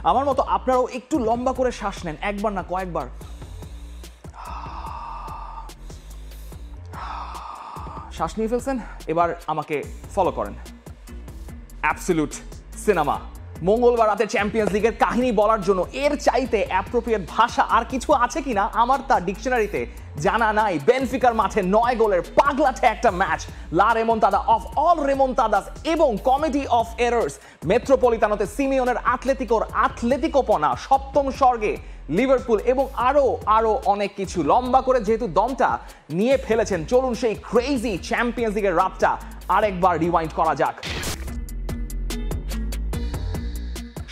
আমার মতো আপনারাও একটু লম্বা করে শ্বাস নেন, একবার না কয়েকবার। শ্বাস নিয়ে ফেলছেন, এবার আমাকে ফলো করেন। Absolute cinema. মঙ্গলবার রাতে চ্যাম্পিয়ন্স লিগের কাহিনী বলার জন্য এর চাইতে অ্যাপ্রোপ্রিয়েট ভাষা আর কিছু আছে কিনা আমার তা ডিকশনারিতে জানা নাই। বেনফিকার মাঠে 9 গোলের পাগলাটে একটা ম্যাচ, লা রেমন্তাদা অফ অল রেমন্তাদাস এবং কমেডি অফ এরার্স। মেট্রোপলিতানোতে সিমিওনের আথলেটিকোপনা, সপ্তম স্বর্গে লিভারপুল এবং আরো অনেক কিছু। লম্বা করে যেহেতু দমটা নিয়ে ফেলেছেন, চলুন সেই ক্রেজি চ্যাম্পিয়ন্স লিগের রাতটা আরেকবার রিওয়াইন্ড করা যাক।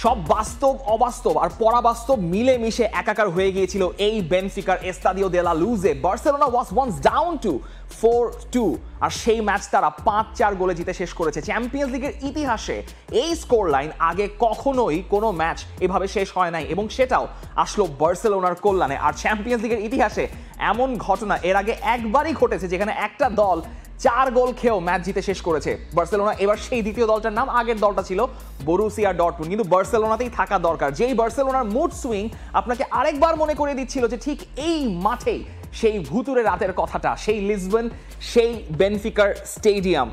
সব বাস্তব অবাস্তব আর পরাবাস্তব মিলেমিশে একাকার হয়ে গিয়েছিল এই বেনফিকার এস্তাদিও দে লা লুজে। Barcelona was once down to 4-2 আর সেই ম্যাচ তারা 5-4 গোলে জিতে শেষ করেছে। চ্যাম্পিয়ন্স লিগের ইতিহাসে এই স্কোর লাইন আগে কখনোই কোনো ম্যাচ এভাবে শেষ হয় নাই এবং সেটাও আসলো বার্সেলোনার কল্যাণে। আর চ্যাম্পিয়ন্স লিগের ইতিহাসে এমন ঘটনা এর আগে একবারই ঘটেছে যেখানে একটা দল 4 গোল খেয়েও ম্যাচ জিতে শেষ করেছে বার্সেলোনা। এবার সেই দ্বিতীয় দলটার নাম, আগের দলটা ছিল বরুসিয়া ডর্টমুন্ড, কিন্তু বার্সেলোনাতেই থাকা দরকার। যেই বার্সেলোনার মুড সুইং আপনাকে আরেকবার মনে করে দিচ্ছিল যে ঠিক এই মাঠেই সেই ভুতুরে রাতের কথাটা, সেই লিসবন, সেই বেনফিকার স্টেডিয়াম।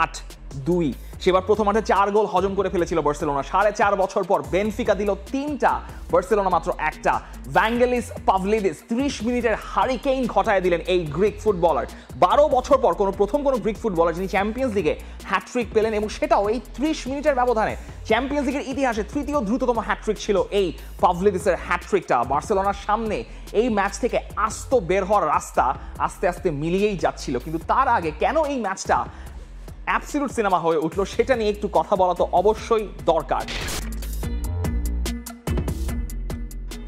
8-2 সেবার প্রথম মাঠে 4 গোল হজম করে ফেলেছিল বার্সেলোনা। 4.5 বছর পর বেনফিকা দিল 3টা, বার্সেলোনা মাত্র 1টা। ভ্যাঙ্গেলিস পাভলিদিস 30 মিনিটের হারিকেইন ঘটায় দিলেন এই গ্রিক ফুটবলার। 12 বছর পর প্রথম কোনো গ্রিক ফুটবলার যিনি চ্যাম্পিয়ন্স লিগে হ্যাটট্রিক পেলেন এবং সেটাও এই 30 মিনিটের ব্যবধানে। চ্যাম্পিয়ন্স লিগের ইতিহাসে তৃতীয় দ্রুততম হ্যাটট্রিক ছিল এই পাভলিদিসের হ্যাটট্রিকটা। বার্সেলোনার সামনে এই ম্যাচ থেকে আস্ত বের হওয়ার রাস্তা আস্তে আস্তে মিলিয়েই যাচ্ছিল, কিন্তু তার আগে কেন এই ম্যাচটা অ্যাবসলিউট সিনেমা হয়ে উঠলো সেটা নিয়ে একটু কথা বলা তো অবশ্যই দরকার।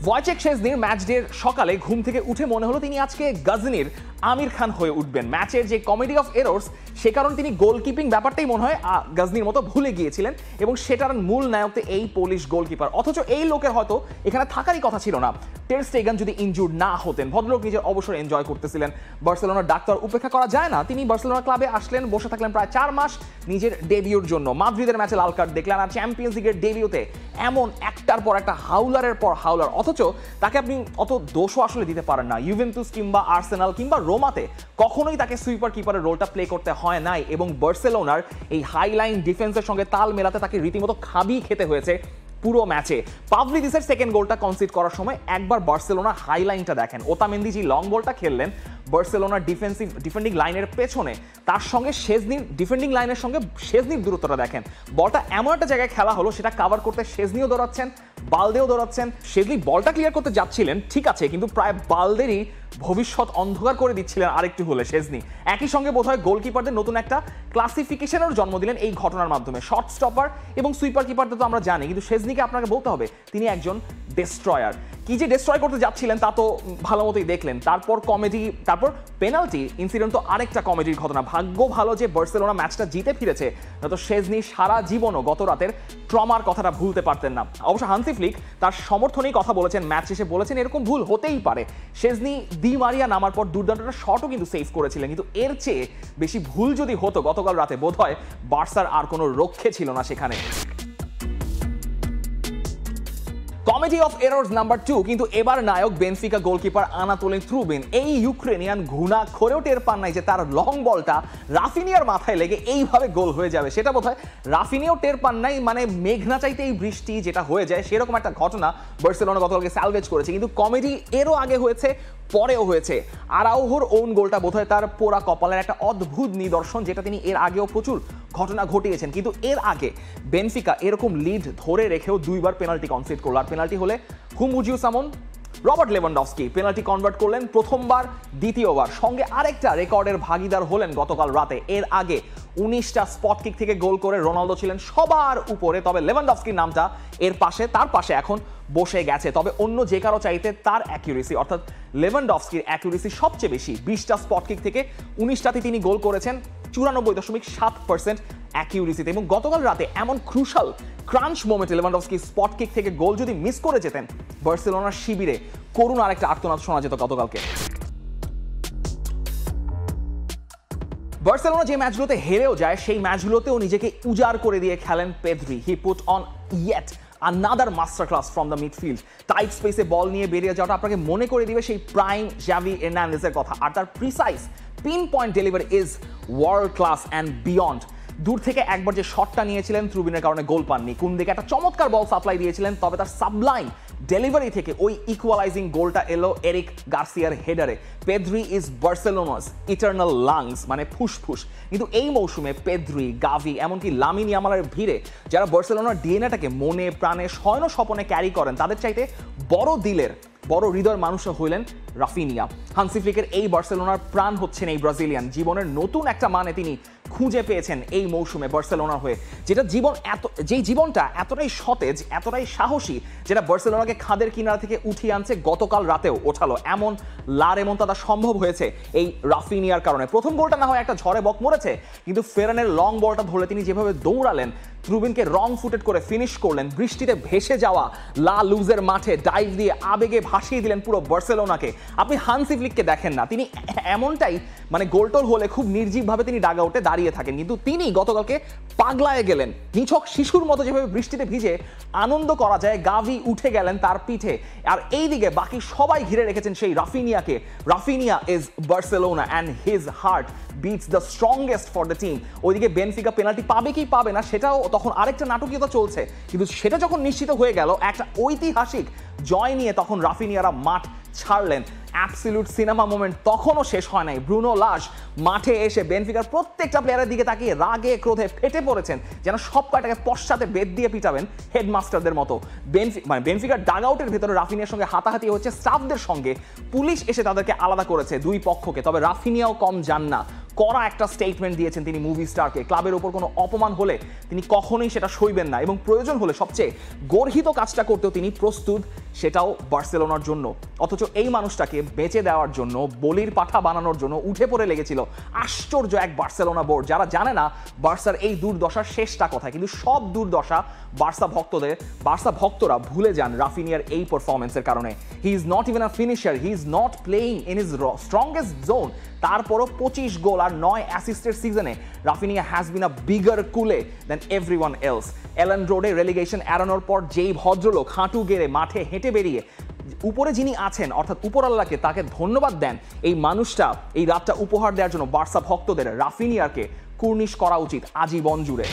ভয়েচেক শেজনির ম্যাচ ডের সকালে ঘুম থেকে উঠে মনে হলো তিনি আজকে গজনির আমির খান হয়ে উঠবেন। ম্যাচের যে কমেডি অফ এরর্স সে কারণে তিনি গোলকিপিং ব্যাপারটাই মনে হয় গজনির মতো ভুলে গিয়েছিলেন এবং সেটার মূল নায়ক এই পোলিশ গোলকিপার। অথচ এই লোকের হয়তো এখানে থাকারই কথা ছিল না টের স্টেগান যদি ইনজুর্ড না হতেন। ভদ্রলোক নিজের অবসর এনজয় করতেছিলেন। বার্সেলোনার ডাক্তার উপেক্ষা করা যায় না, তিনি বার্সেলোনা ক্লাবে আসলেন, বসে থাকলেন প্রায় 4 মাস নিজের ডেবিউর জন্য। মাদ্রিদের ম্যাচে লাল কার্ড দেখলেন আর চ্যাম্পিয়ন্স লিগের ডেবিউতে এমন একটার পর একটা হাউলারের পর হাউলার। অথচ তাকে আপনি অত দোষও আসলে দিতে পারেন না। ইউভেন্তুস কিংবা আর্সেনাল কিংবা রোমাতে কখনোই তাকে সুইপার কিপারের রোলটা প্লে করতে হয় নাই এবং বার্সেলোনার এই হাইলাইন ডিফেন্সের সঙ্গে তাল মেলাতে তাকে রীতিমতো খাবি খেতে হয়েছে পুরো ম্যাচে। পাভলিদিসের সেকেন্ড গোলটা কনসিড করার সময় একবার বার্সেলোনা হাইলাইনটা দেখেন। ওতামেন্দি যে লং বলটা খেললেন বার্সেলোনার ডিফেন্ডিং লাইনের পেছনে, তার সঙ্গে শেজনির ডিফেন্ডিং লাইনের সঙ্গে শেজনির দূরত্বটা দেখেন। বলটা এমন একটা জায়গায় খেলা হলো সেটা কাভার করতে শেজনিও দৌড়াচ্ছেন, বালদেও দৌড়াচ্ছেন। শেজনি বলটা ক্লিয়ার করতে যাচ্ছিলেন ঠিক আছে, কিন্তু প্রায় বালদেরই ভবিষ্যৎ অন্ধকার করে দিচ্ছিলেন আরেকটু হলে শেজনি। একই সঙ্গে বোধহয় গোলকিপারদের নতুন একটা ক্লাসিফিকেশনের জন্ম দিলেন এই ঘটনার মাধ্যমে। শর্ট স্টপার এবং সুইপার কিপারদের তো আমরা জানি, কিন্তু শেজনিকে আপনাকে বলতে হবে তিনি একজন ডেস্ট্রয়ার। কি যে ডেস্ট্রয় করতে যাচ্ছিলেন তা তো ভালো মতোই দেখলেন। তারপর কমেডি, তারপর পেনাল্টি ইনসিডেন্ট তো আরেকটা কমেডির ঘটনা। ভাগ্য ভালো যে বার্সেলোনা ম্যাচটা জিতে ফিরেছে, নয়তো শেজনি সারা জীবনও গত রাতের ট্রমার কথাটা ভুলতে পারতেন না। অবশ্য হান্সি ফ্লিক তার সমর্থনেই কথা বলেছেন, ম্যাচ শেষে বলেছেন এরকম ভুল হতেই পারে। শেজনি দি মারিয়া নামার পর দুর্দান্ত একটা শটও কিন্তু সেভ করেছিলেন, কিন্তু এর চেয়ে বেশি ভুল যদি হতো গতকাল রাতে বোধহয় বার্সার আর কোনো রক্ষে ছিল না সেখানে। কমেডি অফ এরর্স নাম্বার 2, কিন্তু এবার নায়ক বেনফিকা গোলকিপার আনাতোলিন ত্রুবিন। এই ইউক্রেনিয়ান ঘুণাক্ষরেও টের পান নাই যে তার লং বলটা রাফিনিয়ার মাথায় লেগে এইভাবে গোল হয়ে যাবে। সেটা বোধহয় রাফিনিয়াও টের পান নাই, মানে মেঘনা চাইতে এই বৃষ্টি যেটা হয়ে যায় সেরকম একটা ঘটনা বার্সেলোনা গতকালকে স্যালভেজ করেছে। কিন্তু কমেডি এরও আগে হয়েছে, পরেও হয়েছে। আরাউহোর ওন গোলটা বোধহয় তার পোড়া কপালের একটা অদ্ভুত নিদর্শন, যেটা তিনি এর আগেও প্রচুর ঘটনা ঘটিয়েছেন। কিন্তু এর আগে বেনফিকা এরকম লিড ধরে রেখেও 2বার পেনাল্টি কনসিড করলো। আর পেনাল্টি হলে হুমুজিউ সামন, রবার্ট লেভানডফস্কি পেনাল্টি কনভার্ট করলেন প্রথমবার, দ্বিতীয়বার। সঙ্গে আরেকটা রেকর্ডের ভাগিদার হলেন গতকাল রাতে। এর আগে 19টা স্পট কিক থেকে গোল করে রোনালদো ছিলেন সবার উপরে, তবে লেভানডফস্কির নামটা তার পাশে এখন বসে গেছে। তবে অন্য যে কারো চাইতে তার অ্যাকিউরেসি, অর্থাৎ লেভানডফস্কির অ্যাকিউরেসি সবচেয়ে বেশি। 20টা স্পট কিক থেকে 19টাতে তিনি গোল করেছেন 94.7% অ্যাকিউরেসিতে। এবং গতকাল রাতে এমন ক্রুশাল ক্রাঞ্চ মোমেন্টে লেভানডফস্কি স্পট কিক থেকে গোল যদি মিস করে যেতেন, বার্সেলোনার শিবিরে করুণ আরেকটা আর্তনাদ শোনা যেত গতকালকে। বার্সেলোনা যে ম্যাচগুলোতে হেরেও যায় সেই ম্যাচগুলোতেও নিজেকে উজাড় করে দিয়ে খেলেন Pedri. He put on yet another master class from the midfield. Tight স্পেসে বল নিয়ে বেরিয়ে যাওয়াটা আপনাকে মনে করে দিবে সেই প্রাইম জাভি এর্নান্দেজের কথা। আর তার precise pin point delivery is world class and beyond. দূর থেকে একবার যে শটটা নিয়েছিলেন ত্রুবিনের কারণে গোল পাননি, কোন দিকে একটা চমৎকার বল সাপ্লাই দিয়েছিলেন, তবে তার সাবলাইম ডেলিভারি থেকে ওই ইকুয়ালাইজিং গোলটা এলো এরিক গার্সিয়ার হেডারে। Pedri is Barcelona's eternal lungs, মানে ফুসফুস। কিন্তু এই মৌসুমে পেদ্রি, গাভি, এমনকি লামিন ইয়ামালের ভিড়ে যারা বার্সেলোনার ডিএনএটাকে মনে প্রাণে শয়ন স্বপনে ক্যারি করেন, তাদের চাইতে বড় দিলের বড় হৃদয়ের মানুষ হইলেন রাফিনিয়া। হান্সি ফ্লিকের এই বার্সেলোনার প্রাণ হচ্ছেন এই ব্রাজিলিয়ান। জীবনের নতুন একটা মানে তিনি খুঁজে পেয়েছেন এই মৌসুমে বার্সেলোনার হয়ে, যেই জীবনটা এতটাই সতেজ, এতটাই সাহসী, যেটা বার্সেলোনাকে খাদের কিনারা থেকে উঠিয়ে আনছে, গতকাল রাতেও ওঠালো। এমন লা রেমন্তাদা সম্ভব হয়েছে এই রাফিনিয়ার কারণে। প্রথম গোলটা না হয় একটা ঝড়ে বক মরেছে, কিন্তু ফেরানের লং বলটা ধরে তিনি যেভাবে দৌড়ালেন, ত্রুবিনকে রং ফুটেড করে ফিনিশ করলেন, বৃষ্টিতে ভেসে যাওয়া লা লুজের মাঠে ডাইভ দিয়ে আবেগে ভাসিয়ে দিলেন পুরো বার্সেলোনাকে। আপনি হান্সি ফ্লিককে দেখেন না, তিনি এমনটাই মানে গোলটোল হলে খুব নির্জীবভাবে তিনি ডাগা উঠে দাঁড়িয়ে থাকেন, কিন্তু তিনি গতকালকে পাগলায় গেলেন। নিছক শিশুর মতো যেভাবে বৃষ্টিতে ভিজে আনন্দ করা যায়, গাভি উঠে গেলেন তার পিঠে। আর এইদিকে বাকি সবাই ঘিরে রেখেছেন সেই রাফিনিয়াকে। Raphinha is Barcelona and his heart beats the strongest for the team. ওইদিকে বেনফিকা পেনাল্টি পাবে কি পাবে না সেটাও তখন আরেকটা নাটকীয়তা চলছে, কিন্তু সেটা যখন নিশ্চিত হয়ে গেল একটা ঐতিহাসিক জয় নিয়ে, তখন রাফিনিয়ারা মাঠ ছাড়লেন। অ্যাবসলিউট সিনেমা মোমেন্ট তখনও শেষ হয় নাই। ব্রুনো লাশ মাঠে এসে বেনফিকার প্রত্যেকটা প্লেয়ারের দিকে তাকিয়ে রাগে ক্রোধে ফেটে পড়েছেন, যেন সব কয়টাকে পশ্চাতে বেদ দিয়ে পিটাবেন হেডমাস্টারদের মতো। বেনফিকার ডাগ আউটের ভেতরে রাফিনিয়ার সঙ্গে হাতাহাতি হচ্ছে স্টাফদের সঙ্গে, পুলিশ এসে তাদেরকে আলাদা করেছে দুই পক্ষকে। তবে রাফিনিয়াও কম যান না, কড়া একটা স্টেটমেন্ট দিয়েছেন তিনি মুভি স্টারকে। ক্লাবের ওপর কোনো অপমান হলে তিনি কখনোই সেটা সইবেন না, এবং প্রয়োজন হলে সবচেয়ে গর্হিত কাজটা করতেও তিনি প্রস্তুত, সেটাও বার্সেলোনার জন্য। অথচ এই মানুষটাকে বেঁচে দেওয়ার জন্য, বলির পাঠা বানানোর জন্য উঠে পড়ে লেগেছিল আশ্চর্য এক বার্সেলোনা বোর্ড। যারা জানে না বার্সার এই দুর্দশার শেষটা কোথায়, কিন্তু সব দুর্দশা বার্সা ভক্তরা ভুলে যান রাফিনিয়ার এই পারফরমেন্সের কারণে। He is not even a finisher, he is not playing in his strongest zone. তারপরও 25 গোল আর 9 অ্যাসিস্টের সিজনে Raphinha has been a bigger কুলে দেন এভরিওয়ান এলস। এলেন রোডে রেলিগেশন এড়ানোর পর যেই ভদ্রলোক হাঁটু গেড়ে মাঠে হেঁটে বেরিয়ে উপরে যিনি আছেন অর্থাৎ উপরআল্লাহকে তাকে ধন্যবাদ দেন, এই মানুষটা এই রাতটা উপহার দেওয়ার জন্য বার্সা ভক্তদের রাফিনিয়ারকে কুর্নিশ করা উচিত আজীবন জুড়ে।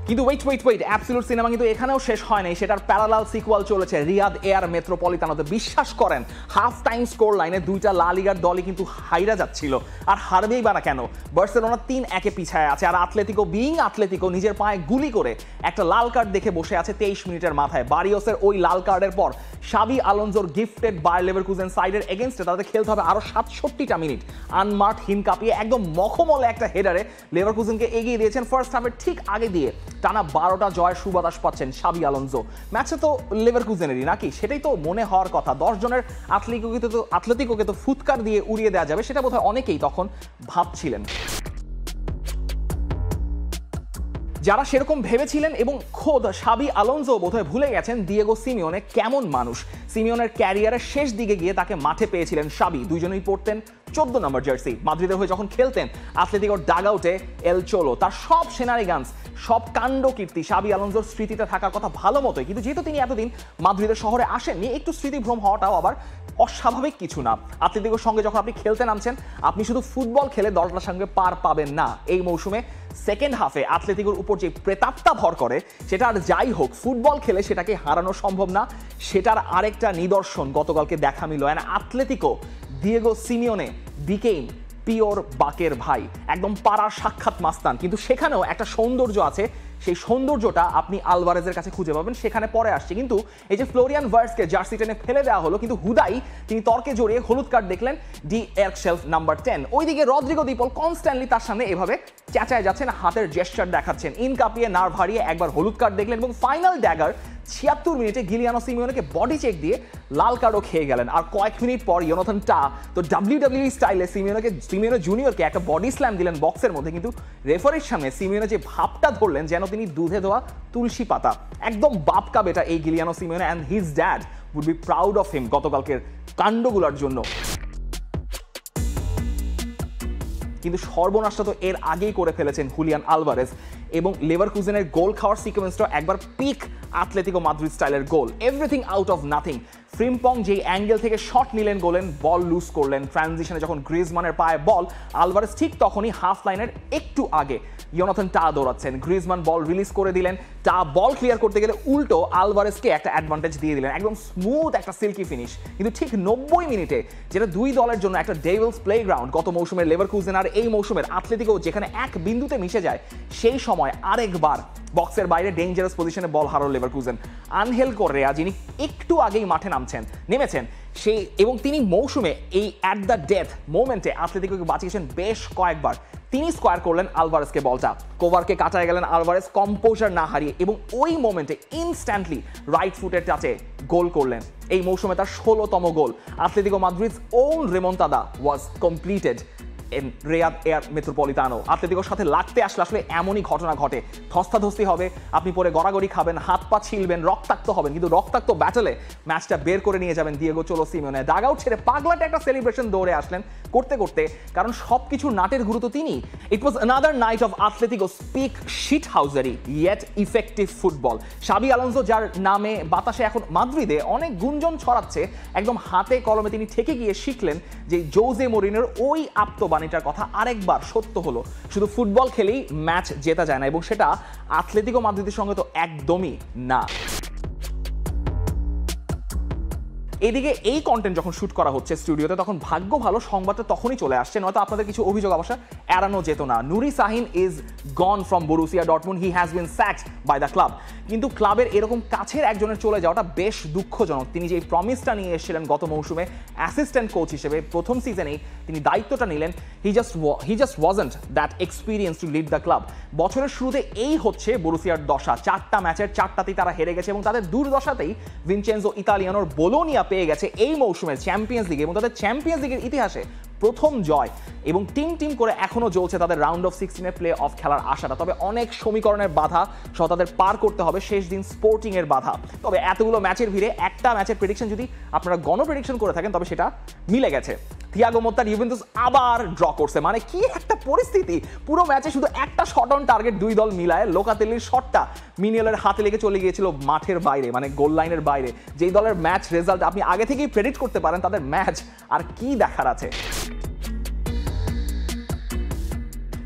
কিন্তু ওয়েট, অ্যাবসলিউট সিনেমা কিন্তু এখানেও শেষ হয় নাই, সেটার প্যারালাল সিকুয়াল চলেছে রিয়াদ এয়ার মেট্রোপলিতানোতে। বিশ্বাস করেন, হাফ টাইম স্কোর লাইনে দুইটা লা লিগার দলই কিন্তু হাইরা যাচ্ছিল, আর হারবেই বা না কেন। বার্সেলোনা 3-1 পিছায় আছে, আর আতলেতিকো নিজের পায়ে গুলি করে একটা লাল কার্ড দেখে বসে আছে 23 মিনিটের মাথায়। বারিওসের ওই লাল কার্ডের পর শাবি আলোনসোর গিফটেড বায়ার লেভারকুজেন সাইডের এগেনস্টে তাদের খেলতে হবে আরো 67টা মিনিট। আনমার্ট হিম কাঁপিয়ে একদম মখমলে একটা হেডারে লেভারকুজেনকে এগিয়ে দিয়েছেন ফার্স্ট হাফের ঠিক আগে দিয়ে। টানা 12টা জয়ের সুবাতাস পাচ্ছেন শাবি আলোনসো। ম্যাচে তো লেভারকুজেনেরই নাকি, সেটাই তো মনে হওয়ার কথা। 10 জনের আতলেতিকোকে তো ফুৎকার দিয়ে উড়িয়ে দেওয়া যাবে, সেটা বোধহয় অনেকেই তখন ভাবছিলেন। যারা সেরকম ভেবেছিলেন, এবং খোদ শাবি আলোনসো বোধহয় ভুলে গেছেন দিয়েগো সিমিওনে কেমন মানুষ। সিমিওনের ক্যারিয়ারের শেষ দিকে গিয়ে তাকে মাঠে পেয়েছিলেন শাবি, দুইজনেই পড়তেন 14 নম্বর জার্সি। মাদ্রিদের হয়ে যখন খেলতেন আতলেতিকোর ডাগ আউটে এল চোলো, তার সব সেনারিগান্স, সব কাণ্ড কীর্তি শাবি আলোনসোর স্মৃতিতে থাকার কথা ভালো মতোই। কিন্তু যেহেতু তিনি এতদিন মাদ্রিদের শহরে আসেননি, একটু স্মৃতিভ্রম হওয়াটাও আবার অস্বাভাবিক কিছু না। আতলেতিকোর সঙ্গে যখন আপনি খেলতে নামছেন, আপনি শুধু ফুটবল খেলে দলটার সঙ্গে পার পাবেন না। এই মৌসুমে সেকেন্ড হাফে আতলেতিকোর উপর যে প্রেতাত্মা ভর করে, সেটা আর যাই হোক ফুটবল খেলে সেটাকে হারানো সম্ভব না, সেটার আরেকটা নিদর্শন গতকালকে দেখা মিলল। Atletico Diego Simeone became pure Baker bhai, একদম পাড়ার সাক্ষাৎ মাস্তান। কিন্তু সেখানেও একটা সৌন্দর্য আছে, সেই সৌন্দর্যটা আপনি আলভারেজের কাছে খুঁজে পাবেন, সেখানে পরে আসছে। কিন্তু এই যে ফ্লোরিয়ান ভার্টসকে জার্সি টেনে ফেলে দেওয়া হলো, কিন্তু হুদাই তিনি তর্কে জড়িয়ে হলুদ কার্ড দেখলেন ডি এরকশেলফ নাম্বার 10। ওইদিকে রদ্রিগো দি পল কনস্ট্যান্টলি তার সামনে এভাবে চেঁচায় যাচ্ছেন, হাতের জেস্চার দেখাচ্ছেন, ইন কাঁপিয়ে নার্ভ হারিয়ে একবার হলুদ কার্ড দেখলেন, এবং ফাইনাল ড্যাগার 76 মিনিটে গিলিয়ানো সিমিওনেকে বডি চেক দিয়ে লাল কার্ডও খেয়ে গেলেন। আর কয়েক মিনিট পর ইয়োনাথান টা তো WWE স্টাইলে সিমিওনে জুনিয়রকে একটা বডি স্ল্যাম দিলেন বক্সের মধ্যে, কিন্তু রেফারির সামনে সিমিওনে যে ভাবটা ধরলেন যেন তিনি দুধে ধোয়া তুলসী পাতা। একদম বাপকা বেটা এই Giuliano Simeone, and his dad would be proud of him গতকালকের কাণ্ডগুলোর জন্য। কিন্তু সর্বনাশটা তো এর আগেই করে ফেলেছেন হুলিয়ান আলভারেজ, এবং লেভারকুজেনের গোল খাওয়ার সিকোয়েন্সটা একবার পিক আতলেতিকো মাদ্রিদ স্টাইলের goal, everything out of nothing. Frimpong যেই অ্যাঙ্গেল থেকে শট নিলেন গোলেন, বল লুজ করলেন, ট্রানজিশনে যখন গ্রিজমানের পায়ে বল, আলভারেজ ঠিক তখনই হাফ লাইনের একটু আগে ইয়োনাথন টা দৌড়াচ্ছেন, গ্রিজমান বল রিলিজ করে দিলেন, টা বল ক্লিয়ার করতে গেলে উল্টো আলভারেজকে একটা অ্যাডভান্টেজ দিয়ে দিলেন, একদম স্মুথ একটা সিল্কি ফিনিশ। কিন্তু ঠিক 90 মিনিটে, যেটা দুই দলের জন্য একটা ডেভিলস প্লেগ্রাউন্ড, গত মৌসুমের লেভারকুজেন আর এই মৌসুমের আতলেতিকো যেখানে এক বিন্দুতে মিশে যায়, সেই সময় আরেকবার বক্সের বাইরে ডেঞ্জারাস পজিশনে বল হারালো লেভারকুজেন। আনহেল কর্রেয়া, যিনি একটু আগেই মাঠে নেমেছেন সেই, এবং তিনি মৌসুমে এই অ্যাট দ্য ডেথ মোমেন্টে আতলেতিকোকে বাঁচিয়েছেন বেশ কয়েকবার, তিনি স্কোয়ার করলেন আলভারেজকে বলটা, কোভারকে কাটায় গেলেন আলভারেজ কম্পোজার না হারিয়ে, এবং ওই মোমেন্টে ইনস্ট্যান্টলি রাইট ফুটের টাচে গোল করলেন। এই মৌসুমে তার 16তম goal. Atletico Madrid's own remontada was completed in Riyadh Air Metropolitano। আতলেতিকোর সাথে লাগতে আসলে এমনই ঘটনা ঘটে, ধস্তাধস্তি হবে, আপনি পরে গড়াগড়ি খাবেন, হাত পা ছিলবেন, রক্তাক্ত হবেন, কিন্তু রক্তাক্ত ব্যাটলে ম্যাচটা বের করে নিয়ে যাবেন দিয়েগো চলো সিমিওনে। ডাগ আউট ছেড়ে পাগলাটে একটা সেলিব্রেশন দৌড়ে আসলেন করতে করতে, কারণ সবকিছু নাটের গুরু তো তিনি। It was another night of Atletico's peak shithousery yet effective football. Xabi Alonso, যার নামে বাতাসে এখন মাদ্রিদে অনেক গুঞ্জন ছড়াচ্ছে, একদম হাতে কলমে তিনি ঠেকে গিয়ে শিখলেন যে জোজে মরিনোর ওই আত্মবাণীটার কথা আরেকবার সত্য হলো, শুধু ফুটবল খেলেই ম্যাচ জেতা যায় না, এবং সেটা আতলেতিকো মাদ্রিদের সঙ্গে তো একদমই না। এদিকে এই কন্টেন্ট যখন শুট করা হচ্ছে স্টুডিওতে, তখন ভাগ্য ভালো সংবাদটা তখনই চলে আসছে, নয়তো আপনাদের কিছু অভিযোগ অবশ্য এড়ানো যেত না। Nuri Sahin is gone from Borussia Dortmund, he has been sacked by the club. কিন্তু ক্লাবের এরকম কাছের একজনের চলে যাওয়াটা বেশ দুঃখজনক। তিনি যে প্রমিসটা নিয়ে এসেছিলেন গত মৌসুমে অ্যাসিস্ট্যান্ট কোচ হিসেবে, প্রথম সিজনেই তিনি দায়িত্বটা নিলেন, he just wasn't that experience to lead the club. বছরের শুরুতে এই হচ্ছে বরুসিয়ার দশা, 4টা ম্যাচের 4টাতেই তারা হেরে গেছে, এবং তাদের দুর্দশাতেই ভিনচেনজো ইতালিয়ানোর বোলোনিয়া পেয়ে গেছে এই মৌসুমের চ্যাম্পিয়ন্স লিগে, এবং তাদের চ্যাম্পিয়ন্স লিগের ইতিহাসে প্রথম জয়, এবং টিম করে এখনো চলছে তাদের রাউন্ড অফ 16 প্লে অফ খেলার আশাটা। তবে অনেক সমীকরণের বাধা সহ তাদের পার করতে হবে শেষ দিন স্পোর্টিং এর বাধা। তবে এতগুলো ম্যাচের ভিড়ে একটা ম্যাচের প্রেডিকশন যদি আপনারা প্রেডিকশন করে থাকেন, তবে সেটা মিলে গেছে। থিয়াগো মোত্তার ইউভেন্তুস আবার ড্র করছে, মানে কি একটা পরিস্থিতি! পুরো ম্যাচে শুধু একটা শট অন টার্গেট দুই দল মিলায়, লোকাতেলির শটটা মিনিয়েলের হাতে লেগে চলে গিয়েছিল মাঠের বাইরে, মানে গোল লাইনের বাইরে। যেই দলের ম্যাচ রেজাল্ট আপনি আগে থেকেই প্রেডিক্ট করতে পারেন, তাদের ম্যাচ আর কি দেখার আছে।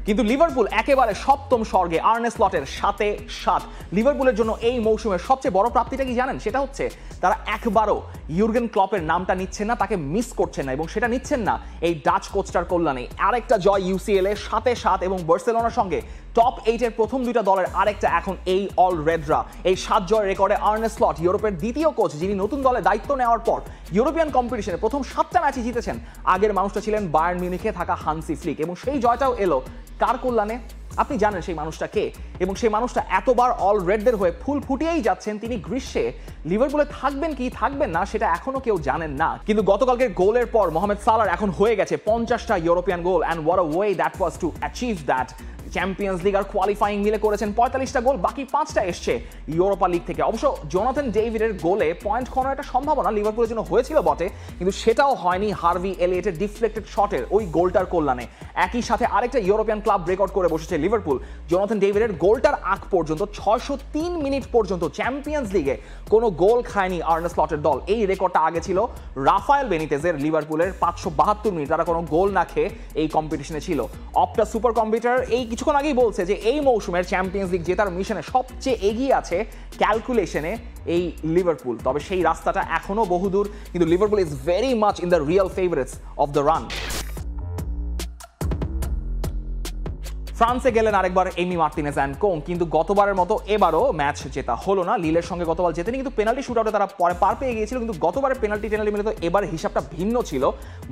কিন্তু লিভারপুল একেবারে সপ্তম স্বর্গে, আর্নে স্লটের 7-7। লিভারপুলের জন্য এই মৌসুমের সবচেয়ে বড় প্রাপ্তিটা কি জানেন? সেটা হচ্ছে তারা একবারও ইউর্গেন ক্লপের নামটা নিচ্ছেন না, তাকে মিস করছেন না, এবং সেটা নিচ্ছেন না এই ডাচ কোচটার কল্যাণে। আরেকটা জয় ইউসিএল এ 7-7, এবং বার্সেলোনার সঙ্গে টপ 8-এর প্রথম দুইটা দলের আরেকটা এখন এই অল রেডরা। এই 7 জয়ের রেকর্ডে আর্নে স্লট ইউরোপের দ্বিতীয় কোচ, যিনি নতুন দলে দায়িত্ব নেওয়ার পর ইউরোপিয়ান কম্পিটিশনে প্রথম 7টা ম্যাচই জিতেছেন। আগের মানুষটা ছিলেন বায়ার্ন মিউনিখে থাকা হান্সি ফ্লিক, এবং সেই জয়টাও এলো কার কল্যাণে? আপনি জানেন সেই মানুষটা কে, এবং সেই মানুষটা এতবার অল রেডদের হয়ে ফুল ফুটিয়েই যাচ্ছেন। তিনি গ্রীষ্মে লিভারপুলে থাকবেন কি থাকবেন না সেটা এখনো কেউ জানেন না, কিন্তু গতকালকের গোলের পর মোহাম্মদ সালার এখন হয়ে গেছে 50টা European goal, and what a way that was to achieve that. Champions League আর কোয়ালিফাইং মিলে করেছেন 45টা গোল, বাকি 5টা এসছে ইউরোপা লিগ থেকে। অবশ্য জোনাথন ডেভিডের গোলে পয়েন্ট খোয়ানোর একটা সম্ভাবনা লিভারপুলের জন্য হয়েছিল বটে, কিন্তু সেটাও হয়নি হার্ভি এলিয়েটের ডিফ্লেক্টেড শটের ওই গোলটার কল্যাণে। একই সাথে আরেকটা ইউরোপিয়ান ক্লাব রেকর্ড করে বসেছে লিভারপুল। জোনাথন ডেভিডের গোলটার আগ পর্যন্ত 603 মিনিট পর্যন্ত চ্যাম্পিয়ন্স লিগে কোনো গোল খায়নি আর্নে স্লটের দল। এই রেকর্ডটা আগে ছিল রাফায়েল বেনিতেজের, লিভারপুলের 572 মিনিট তারা কোনো গোল না খেয়ে এই কম্পিটিশনে ছিল। অপটা সুপার কম্পিউটার এই কিছুক্ষণ আগেই বলছে যে এই মৌসুমের চ্যাম্পিয়ন্স লিগ জেতার মিশনে সবচেয়ে এগিয়ে আছে ক্যালকুলেশনে এই লিভারপুল। তবে সেই রাস্তাটা এখনো বহুদূর, কিন্তু Liverpool is very much in the real favourites of the run. ফ্রান্সে গেলেন আরেকবার এমি মার্টিনেজ অ্যান্ড কোং, কিন্তু গতবারের মতো এবারও ম্যাচ জেতা হলো না। লিলের সঙ্গে গতবার জেতেনি, কিন্তু পেনাল্টি শুটআউটে তারা পরে পার পেয়ে গিয়েছিল, কিন্তু গতবারের পেনাল্টি মিলে তো এবার হিসাবটা ভিন্ন ছিল।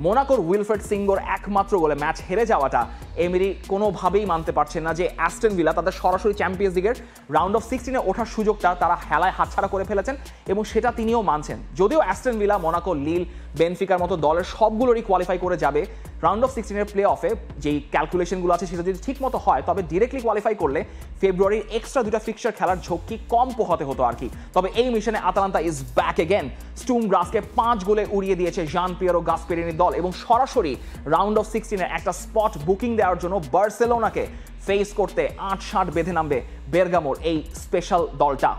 মোনাকোর উইলফ্রেড সিঙ্গোর একমাত্র গোলে ম্যাচ হেরে যাওয়াটা এমিরি কোনোভাবেই মানতে পারছেন না যে অ্যাস্টন ভিলা তাদের সরাসরি চ্যাম্পিয়ন্স লিগের রাউন্ড অফ 16-এ ওঠার সুযোগটা তারা হেলায় হাতছাড়া করে ফেলেছেন, এবং সেটা তিনিও মানছেন। যদিও অ্যাস্টন ভিলা, মোনাকো, লিল, বেনফিকার মতো দলের সবগুলোরই কোয়ালিফাই করে যাবে, রাউন্ড অফ 16-এর প্লে অফে যেই ক্যালকুলেশনগুলো আছে সেটা যদি ঠিক মতো হয় তবে ডিরেক্টলি কোয়ালিফাই করলে ফেব্রুয়ারির এক্সট্রা 2টা ফিক্সচার খেলার ঝক্কি কম পোহাতে হতো আর কি। তবে এই মিশনে আতালান্তা ইজ ব্যাক এগেন। স্টুম গ্রাসকে 5 গোলে উড়িয়ে দিয়েছে জান পিয়েরো গাসপেরিনির দল এবং সরাসরি রাউন্ড অফ 16-এর একটা স্পট বুকিং দেওয়ার জন্য বার্সেলোনাকে ফেস করতে 8-60 বেঁধে নামবে বেরগামোর এই স্পেশাল দলটা।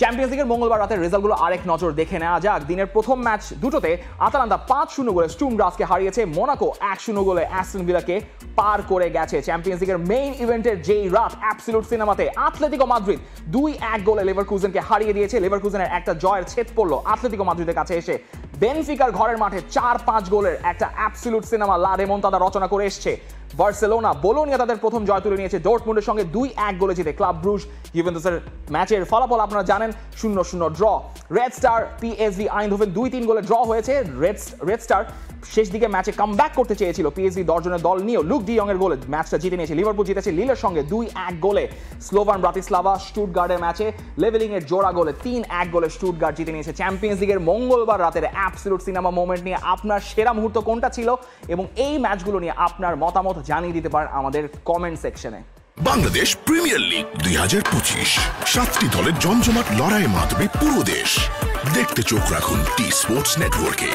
চ্যাম্পিয়ন্স লিগের মঙ্গলবার রাতের রেজাল্টগুলো আরেক নজর দেখে নেওয়া যাক। দিনের প্রথম ম্যাচ দুটোতে আতালান্তা 5-0 গোলে স্টুম গ্রাসকে হারিয়েছে, মোনাকো 1-0 গোলে অ্যাস্টন ভিলাকে পার করে গেছে। চ্যাম্পিয়ন্স লিগের মেইন ইভেন্টের যেই রাত অ্যাবসলিউট সিনেমাতে আতলেতিকো মাদ্রিদ 2-1 গোলে লেভারকুজেনকে হারিয়ে দিয়েছে। লেভারকুজেনের একটা জয়ের ছেদ পড়লো আতলেতিকো মাদ্রিদের কাছে এসে। বেনফিকার ঘরের মাঠে 4-5 গোলের একটা অ্যাবসলিউট সিনেমা লা রেমন্তাদা রচনা করে এসছে বার্সেলোনা। বোলোনিয়া তাদের প্রথম জয় তুলে নিয়েছে ডর্টমুন্ডের সঙ্গে 2-1 গোলে জিতে। ক্লাব ব্রুজ ইউভেন্টাসের ম্যাচের ফলাফল আপনারা জানেন, 0-0 ড্র। রেড স্টার পিএসভি আইনহোভেন 2-3 গোলে ড্র হয়েছে। রেড স্টার শেষ দিকে ম্যাচে কামব্যাক করতে চেয়েছিল পিএসভি 10 জনের দল নিয়েও লুক ডি ইয়ং এর গোলে ম্যাচটা জিতে নিয়েছে। লিভারপুল জিতেছে লিলের সঙ্গে 2-1 গোলে। স্লোভান ব্রাতিস্লাভা স্টুটগার্টের ম্যাচে লেভেলিং এর জোড়া গোলে 3-1 গোলে স্টুটগার্ট জিতে নিয়েছে। চ্যাম্পিয়ন্স লিগের মঙ্গলবার রাতের অ্যাবসলিউট সিনেমা মোমেন্ট নিয়ে আপনার সেরা মুহূর্ত কোনটা ছিল এবং এই ম্যাচগুলো নিয়ে আপনার মতামত জানিয়ে দিতে পারেন আমাদের কমেন্ট সেকশনে। বাংলাদেশ প্রিমিয়ার লিগ 2025, 7টি দলের জমজমাট লড়াইয়ে মাতবে পুরো দেশ। দেখতে চোখ রাখুন টি স্পোর্টস নেটওয়ার্কে।